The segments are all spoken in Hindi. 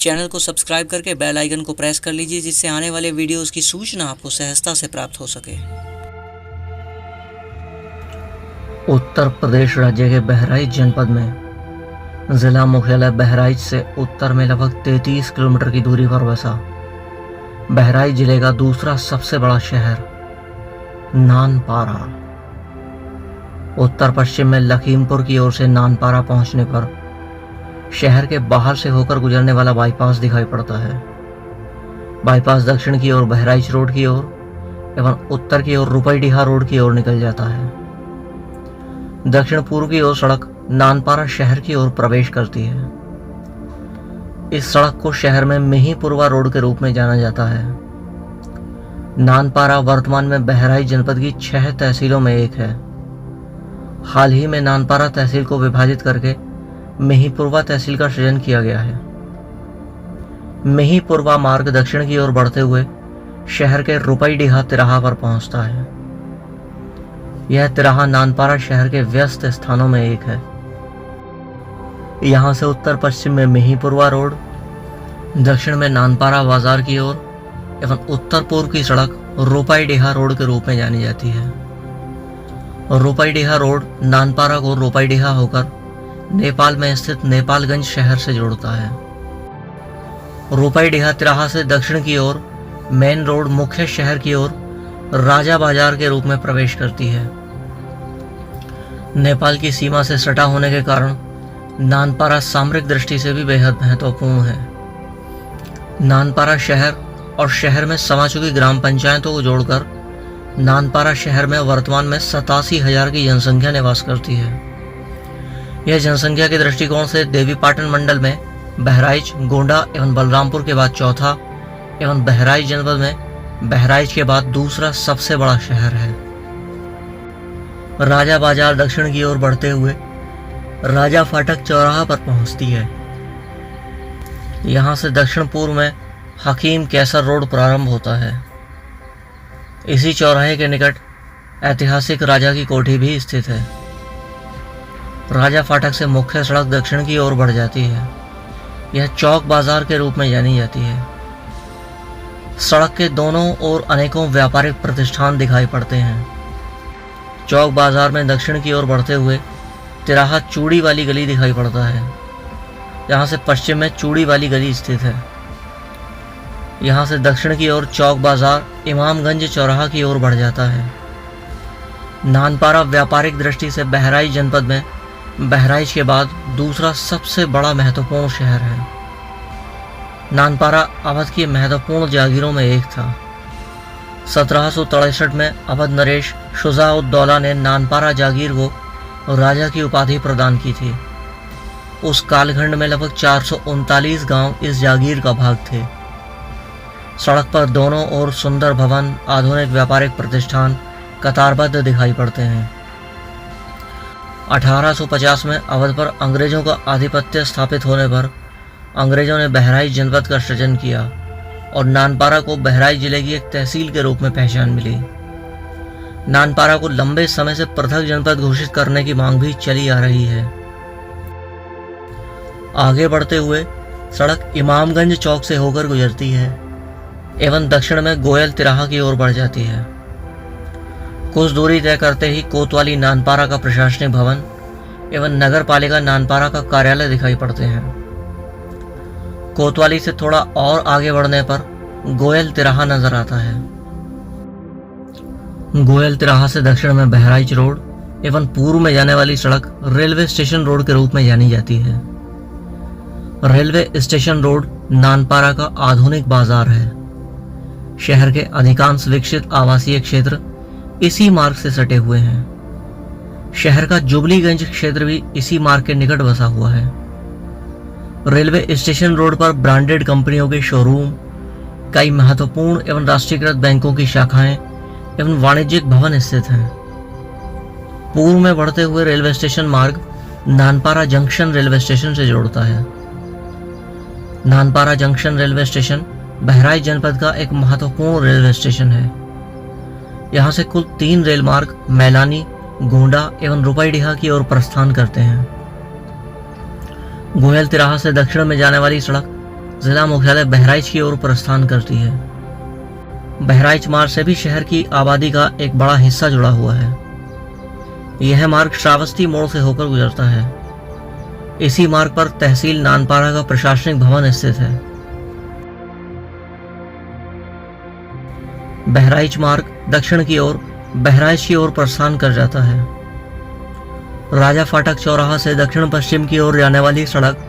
चैनल को सब्सक्राइब करके बेल आइकन को प्रेस कर लीजिए, जिससे आने वाले वीडियोस की सूचना आपको सहजता से प्राप्त हो सके। उत्तर प्रदेश राज्य के बहराइच जनपद में जिला मुख्यालय बहराइच से उत्तर में लगभग 33 किलोमीटर की दूरी पर बसा बहराइच जिले का दूसरा सबसे बड़ा शहर नानपारा। उत्तर पश्चिम में लखीमपुर की ओर से नानपारा पहुंचने पर शहर के बाहर से होकर गुजरने वाला बाईपास दिखाई पड़ता है। बाईपास दक्षिण की ओर बहराइच रोड की ओर एवं उत्तर की ओर रुपईडीहा रोड की ओर निकल जाता है। दक्षिण पूर्व की ओर सड़क नानपारा शहर की ओर प्रवेश करती है। इस सड़क को शहर में मिहींपुरवा रोड के रूप में जाना जाता है। नानपारा वर्तमान में बहराइच जनपद की 6 तहसीलों में एक है। हाल ही में नानपारा तहसील को विभाजित करके मिहींपुरवा तहसील का सृजन किया गया है। मिहींपुरवा मार्ग दक्षिण की ओर बढ़ते हुए शहर के रुपईडीहा तिराहा पर पहुंचता है। यह तिराहा नानपारा शहर के व्यस्त स्थानों में एक है। यहां से उत्तर पश्चिम में मिहींपुरवा रोड, दक्षिण में नानपारा बाजार की ओर एवं उत्तर पूर्व की सड़क रुपईडीहा रोड के रूप में जानी जाती है। रुपईडीहा रोड नानपारा को रुपईडीहा होकर नेपाल में स्थित नेपालगंज शहर से जोड़ता है। रुपईडीहा तिराहा से दक्षिण की ओर मेन रोड मुख्य शहर की ओर राजा बाजार के रूप में प्रवेश करती है। नेपाल की सीमा से सटा होने के कारण नानपारा सामरिक दृष्टि से भी बेहद महत्वपूर्ण है। नानपारा शहर और शहर में समा चुकी ग्राम पंचायतों को जोड़कर नानपारा शहर में वर्तमान में 87,000 की जनसंख्या निवास करती है। यह जनसंख्या के दृष्टिकोण से देवीपाटन मंडल में बहराइच, गोंडा एवं बलरामपुर के बाद चौथा एवं बहराइच जनपद में बहराइच के बाद दूसरा सबसे बड़ा शहर है। राजा बाजार दक्षिण की ओर बढ़ते हुए राजा फाटक चौराहा पर पहुंचती है। यहां से दक्षिण पूर्व में हकीम कैसर रोड प्रारंभ होता है। इसी चौराहे के निकट ऐतिहासिक राजा की कोठी भी स्थित है। राजा फाटक से मुख्य सड़क दक्षिण की ओर बढ़ जाती है। यह चौक बाजार के रूप में जानी जाती है। सड़क के दोनों ओर अनेकों व्यापारिक प्रतिष्ठान दिखाई पड़ते हैं। चौक बाजार में दक्षिण की ओर बढ़ते हुए तिराहा चूड़ी वाली गली दिखाई पड़ता है। यहाँ से पश्चिम में चूड़ी वाली गली स्थित है। यहाँ से दक्षिण की ओर चौक बाजार इमामगंज चौराहा की ओर बढ़ जाता है। नानपारा व्यापारिक दृष्टि से बहराइच जनपद में बहराइच के बाद दूसरा सबसे बड़ा महत्वपूर्ण शहर है। नानपारा अवध की महत्वपूर्ण जागीरों में एक था। 1763 में अवध नरेश शुजा-उद-दौला ने नानपारा जागीर को राजा की उपाधि प्रदान की थी। उस कालखंड में लगभग 439 गांव इस जागीर का भाग थे। सड़क पर दोनों ओर सुंदर भवन, आधुनिक व्यापारिक प्रतिष्ठान कतारबद्ध दिखाई पड़ते हैं। 1850 में अवध पर अंग्रेजों का आधिपत्य स्थापित होने पर अंग्रेजों ने बहराइच जनपद का सृजन किया और नानपारा को बहराइच जिले की एक तहसील के रूप में पहचान मिली। नानपारा को लंबे समय से पृथक जनपद घोषित करने की मांग भी चली आ रही है। आगे बढ़ते हुए सड़क इमामगंज चौक से होकर गुजरती है एवं दक्षिण में गोयल तिराहा की ओर बढ़ जाती है। कुछ दूरी तय करते ही कोतवाली नानपारा का प्रशासनिक भवन एवं नगर पालिका नानपारा का कार्यालय दिखाई पड़ते हैं। कोतवाली से थोड़ा और आगे बढ़ने पर गोयल तिराहा नजर आता है। गोयल तिराहा से दक्षिण में बहराइच रोड एवं पूर्व में जाने वाली सड़क रेलवे स्टेशन रोड के रूप में जानी जाती है। रेलवे स्टेशन रोड नानपारा का आधुनिक बाजार है। शहर के अधिकांश विकसित आवासीय क्षेत्र इसी मार्ग से सटे हुए हैं। शहर का जुबलीगंज क्षेत्र भी इसी मार्ग के निकट बसा हुआ है। रेलवे स्टेशन रोड पर ब्रांडेड कंपनियों के शोरूम, कई महत्वपूर्ण एवं राष्ट्रीयकृत बैंकों की शाखाएं एवं वाणिज्यिक भवन स्थित हैं। पूर्व में बढ़ते हुए रेलवे स्टेशन मार्ग नानपारा जंक्शन रेलवे स्टेशन से जोड़ता है। Nanpara junction railway station Bahraich जनपद का एक महत्वपूर्ण रेलवे स्टेशन है। यहाँ से कुल 3 रेल मार्ग मैलानी, गोंडा एवं रुपईडीहा की ओर प्रस्थान करते हैं। गोयल तिराहा से दक्षिण में जाने वाली सड़क जिला मुख्यालय बहराइच की ओर प्रस्थान करती है। बहराइच मार्ग से भी शहर की आबादी का एक बड़ा हिस्सा जुड़ा हुआ है। यह मार्ग श्रावस्ती मोड़ से होकर गुजरता है। इसी मार्ग पर तहसील नानपारा का प्रशासनिक भवन स्थित है। बहराइच मार्ग दक्षिण की ओर बहराइच की ओर प्रस्थान कर जाता है। राजा फाटक चौराहा से दक्षिण पश्चिम की ओर जाने वाली सड़क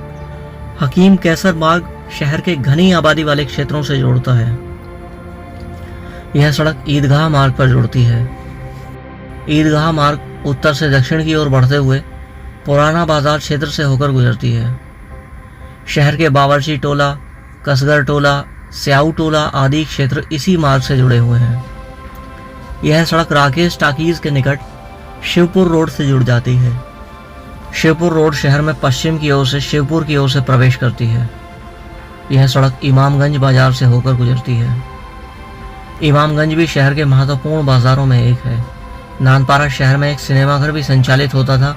हकीम कैसर मार्ग शहर के घनी आबादी वाले क्षेत्रों से जोड़ता है। यह सड़क ईदगाह मार्ग पर जुड़ती है। ईदगाह मार्ग उत्तर से दक्षिण की ओर बढ़ते हुए पुराना बाजार क्षेत्र से होकर गुजरती है। शहर के बावर्ची टोला, कसगर टोला, स्याऊ टोला आदि क्षेत्र इसी मार्ग से जुड़े हुए हैं। यह सड़क राकेश टाकीज के निकट शिवपुर रोड से जुड़ जाती है। शिवपुर रोड शहर में पश्चिम की ओर से शिवपुर की ओर से प्रवेश करती है। यह सड़क इमामगंज बाजार से होकर गुजरती है। इमामगंज भी शहर के महत्वपूर्ण बाजारों में एक है। नानपारा शहर में एक सिनेमाघर भी संचालित होता था,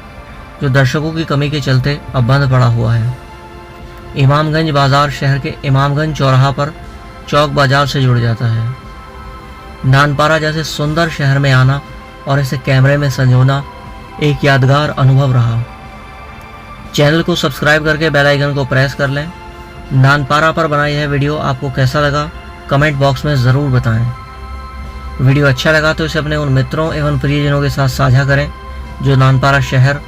जो दर्शकों की कमी के चलते अब बंद पड़ा हुआ है। इमामगंज बाजार शहर के इमामगंज चौराहा पर चौक बाजार से जुड़ जाता है। नानपारा जैसे सुंदर शहर में आना और इसे कैमरे में संजोना एक यादगार अनुभव रहा। चैनल को सब्सक्राइब करके बेल आइकन को प्रेस कर लें। नानपारा पर बना यह वीडियो आपको कैसा लगा कमेंट बॉक्स में ज़रूर बताएं। वीडियो अच्छा लगा तो इसे अपने उन मित्रों एवं प्रियजनों के साथ साझा करें जो नानपारा शहर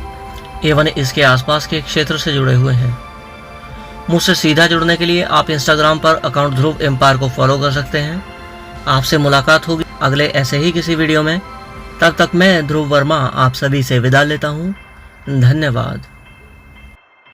एवं इसके आसपास के क्षेत्र से जुड़े हुए हैं। मुझसे सीधा जुड़ने के लिए आप इंस्टाग्राम पर अकाउंट ध्रुव एम्पायर को फॉलो कर सकते हैं। आपसे मुलाकात होगी अगले ऐसे ही किसी वीडियो में। तब तक मैं ध्रुव वर्मा आप सभी से विदा लेता हूँ। धन्यवाद।